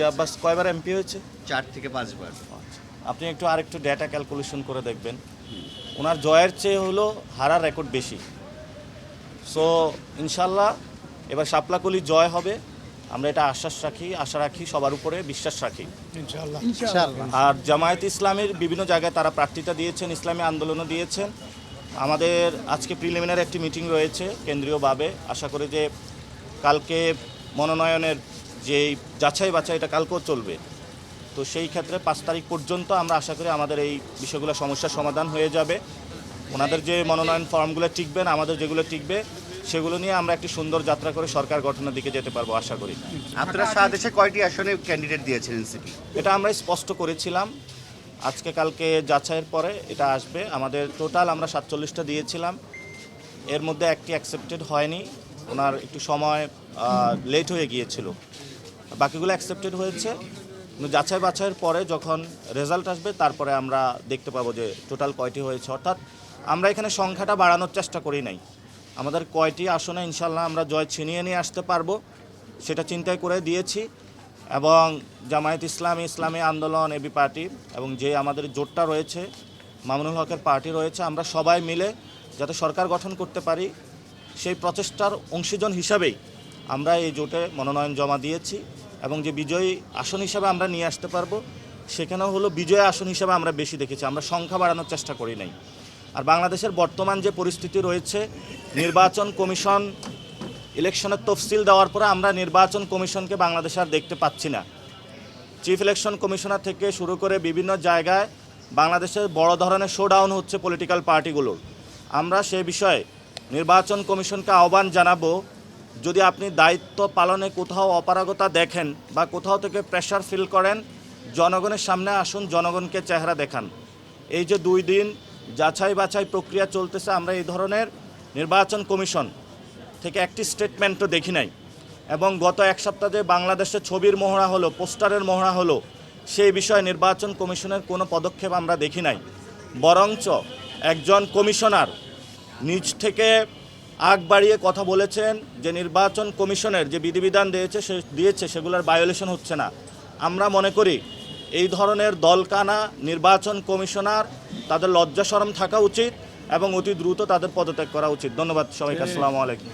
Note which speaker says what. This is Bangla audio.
Speaker 1: আব্বাস কয়বার এমপি হয়েছে?
Speaker 2: 4 থেকে 5 বার।
Speaker 1: আপনি আরেকটু ডেটা ক্যালকুলেশন করে দেখবেন, ওনার জয়ের চেয়ে হলো হারার রেকর্ড বেশি। সো ইনশাল্লাহ এবার শাপলাকলি জয় হবে, আমরা এটা আশা রাখি, সবার উপরে বিশ্বাস রাখি
Speaker 3: ইনশাআল্লাহ।
Speaker 1: আর জামায়াত ইসলামের বিভিন্ন জায়গায় তারা প্রার্থিতা দিয়েছেন, ইসলামী আন্দোলনও দিয়েছেন। আমাদের আজকে প্রিলিমিনারি একটি মিটিং রয়েছে কেন্দ্রীয়ভাবে, আশা করি যে কালকে মনোনয়নের যে যাচাই বাছাই এটা কালকেও চলবে। তো সেই ক্ষেত্রে 5 তারিখ পর্যন্ত আমরা আশা করি আমাদের এই বিষয়গুলো সমস্যার সমাধান হয়ে যাবে। ওনাদের যে মনোনয়ন ফর্মগুলো টিকবেন, আমাদের যেগুলো টিকবে, সেগুলো নিয়ে আমরা একটি সুন্দর যাত্রা করে সরকার গঠনের দিকে যেতে পারবো আশা করি।
Speaker 2: আপনারা সারা দেশে কয়টি আসনে ক্যান্ডিডেট দিয়েছেন এনসিপি?
Speaker 1: এটা আমরা স্পষ্ট করেছিলাম, আজকে কালকে যাচাইয়ের পরে এটা আসবে। আমাদের টোটাল আমরা 47টা দিয়েছিলাম, এর মধ্যে একটি অ্যাকসেপ্টেড হয়নি, ওনার একটু সময় লেট হয়ে গিয়েছিল, বাকিগুলো অ্যাকসেপ্টেড হয়েছে। যাচাই বাছাইয়ের পরে যখন রেজাল্ট আসবে তারপরে আমরা দেখতে পাবো যে টোটাল কয়টি হয়েছে। অর্থাৎ আমরা এখানে সংখ্যাটা বাড়ানোর চেষ্টা করি নাই, আমাদের কয়টি আসনে ইনশাল্লাহ আমরা জয় ছিনিয়ে নিয়ে আসতে পারবো সেটা চিন্তায় করে দিয়েছি। এবং জামায়াত ইসলামী আন্দোলন, এবি পার্টি এবং যে আমাদের জোটটা রয়েছে, মামুনুল হকের পার্টি রয়েছে, আমরা সবাই মিলে যাতে সরকার গঠন করতে পারি সেই প্রচেষ্টার অংশীজন হিসাবেই আমরা এই জোটে মনোনয়ন জমা দিয়েছি। এবং যে বিজয়ী আসন হিসাবে আমরা নিয়ে আসতে পারবো সেখানেও হলো বিজয়ী আসন হিসাবে আমরা বেশি দেখেছি, আমরা সংখ্যা বাড়ানোর চেষ্টা করি নাই। আর বাংলাদেশের বর্তমান যে পরিস্থিতি রয়েছে, নির্বাচন কমিশন ইলেকশনের তফসিল দেওয়ার পরে আমরা নির্বাচন কমিশনকে বাংলাদেশে আর দেখতে পাচ্ছি না। চিফ ইলেকশন কমিশনার থেকে শুরু করে বিভিন্ন জায়গায় বাংলাদেশের বড় ধরনের শোডাউন হচ্ছে পলিটিক্যাল পার্টিগুলোর। আমরা সে বিষয়ে নির্বাচন কমিশনকে আহ্বান জানাবো, যদি আপনি দায়িত্ব পালনে কোথাও অপারগতা দেখেন বা কোথাও থেকে প্রেশার ফিল করেন, জনগণের সামনে আসুন, জনগণকে চেহারা দেখান। এই যে 2 দিন যাচাই বাছাই প্রক্রিয়া চলতেছে, আমরা এই ধরনের নির্বাচন কমিশন থেকে একটি স্টেটমেন্টও দেখি নাই। এবং গত 1 সপ্তাহ যে বাংলাদেশে ছবির মহড়া হলো, পোস্টারের মহড়া হলো, সেই বিষয়ে নির্বাচন কমিশনের কোনো পদক্ষেপ আমরা দেখি নাই। বরঞ্চ একজন কমিশনার নিজ থেকে আগ বাড়িয়ে কথা বলেছেন যে নির্বাচন কমিশনের যে বিধিবিধান দিয়েছে সেগুলোর ভায়োলেশন হচ্ছে না। আমরা মনে করি এই ধরনের দলকানা নির্বাচন কমিশনার, তাদের লজ্জা শরম থাকা উচিত এবং অতি দ্রুত তাদের পদত্যাগ করা উচিত। ধন্যবাদ সবাইকে, আসসালামু আলাইকুম।